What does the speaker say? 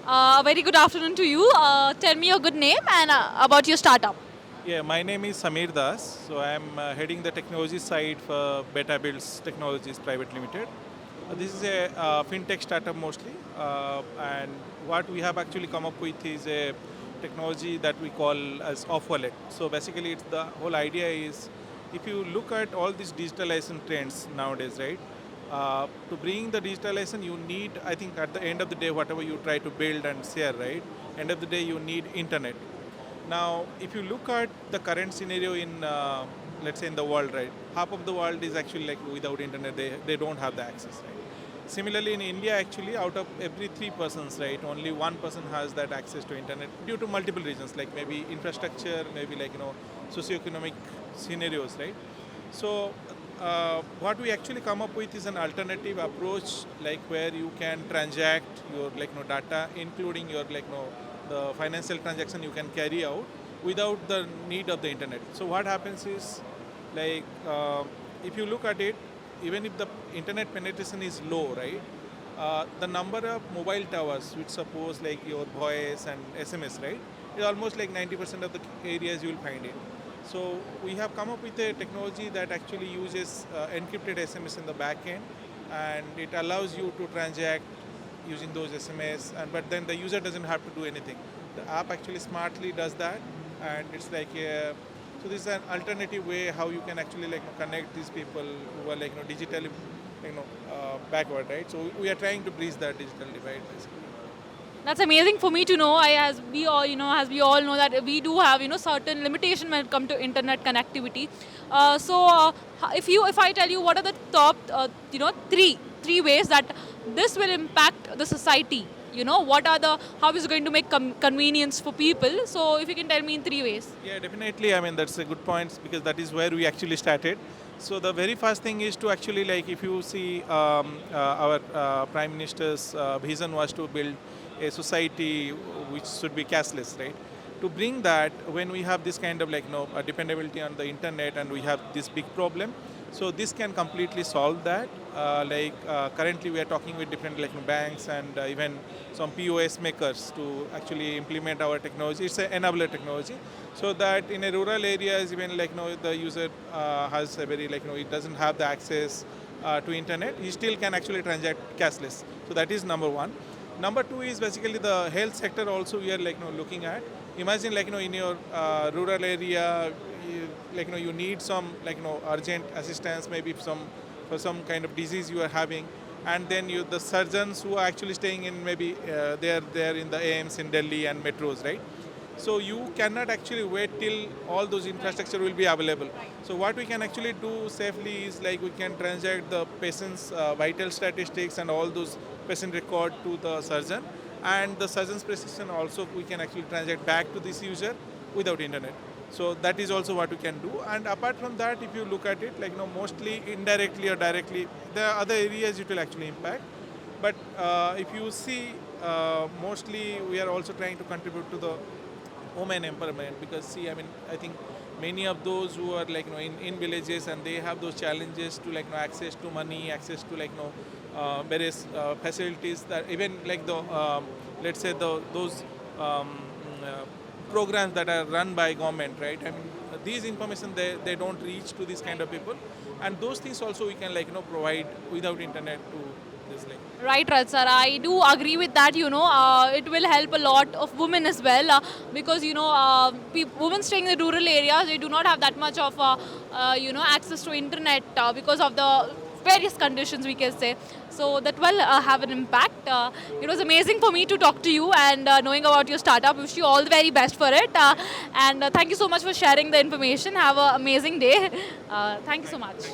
Very good afternoon to you. Tell me your good name and about your startup. Yeah, my name is Samir Das. So I'm heading the technology side for Beta Builds Technologies Private Limited. This is a fintech startup mostly, and what we have actually come up with is a technology that we call as off wallet. So basically, it's the whole idea is if you look at all these digitalization trends nowadays, right? To bring the digitalization, you need, I think, at the end of the day, whatever you try to build and share, right? End of the day, you need internet. Now, if you look at the current scenario in, let's say, in the world, right, half of the world is actually like without internet, they don't have the access, right? Similarly, in India, actually, out of every three persons, right, only one person has that access to internet due to multiple reasons, like maybe infrastructure, maybe like, socioeconomic scenarios, right? So, what we actually come up with is an alternative approach, like where you can transact your data, including your the financial transaction you can carry out without the need of the internet. So what happens is, like if you look at it, even if the internet penetration is low, right, the number of mobile towers which suppose like your voice and SMS, right, is almost like 90% of the areas you will find it. So we have come up with a technology that actually uses encrypted SMS in the back end, and it allows you to transact using those SMS, and but then the user doesn't have to do anything. The app actually smartly does that, and it's like so this is an alternative way how you can actually connect these people who are digitally backward, right? So we are trying to bridge that digital divide basically. That's amazing for me to know. As we all, as we all know that we do have, certain limitation when it comes to internet connectivity. If I tell you what are the top, three ways that this will impact the society. What are the how is it going to make convenience for people? So if you can tell me in three ways. Yeah, definitely. I mean, that's a good point because that is where we actually started. So the very first thing is to actually, like, if you see our Prime Minister's vision was to build a society which should be cashless, right? To bring that, when we have this kind of dependability on the internet and we have this big problem, so this can completely solve that. Currently, we are talking with different banks and even some POS makers to actually implement our technology. It's an enabler technology, so that in a rural areas, even the user has a very it doesn't have the access to internet, he still can actually transact cashless. So that is number one. Number two is basically the health sector. Also, we are looking at. Imagine in your rural area, you need some urgent assistance, maybe for some kind of disease you are having, and then the surgeons who are actually staying in maybe they're in the AIMS in Delhi and metros, right? So you cannot actually wait till all those infrastructure will be available. So what we can actually do safely is we can transact the patient's vital statistics and all those patient record to the surgeon, and the surgeon's prescription also we can actually transact back to this user without internet. So that is also what we can do. And apart from that, if you look at it, mostly indirectly or directly, there are other areas it will actually impact. But if you see, mostly we are also trying to contribute to the women empowerment, because see, I mean, I think many of those who are in villages and they have those challenges to access to money, access to various facilities, that even the let's say those programs that are run by government, right? I mean, these information they don't reach to these kind of people, and those things also we can provide without internet to this Right, Raj sir. I do agree with that. It will help a lot of women as well because women staying in the rural areas, they do not have that much of access to internet because of the various conditions, we can say. So that will have an impact. It was amazing for me to talk to you and knowing about your startup. Wish you all the very best for it. And thank you so much for sharing the information. Have an amazing day. Thank you so much.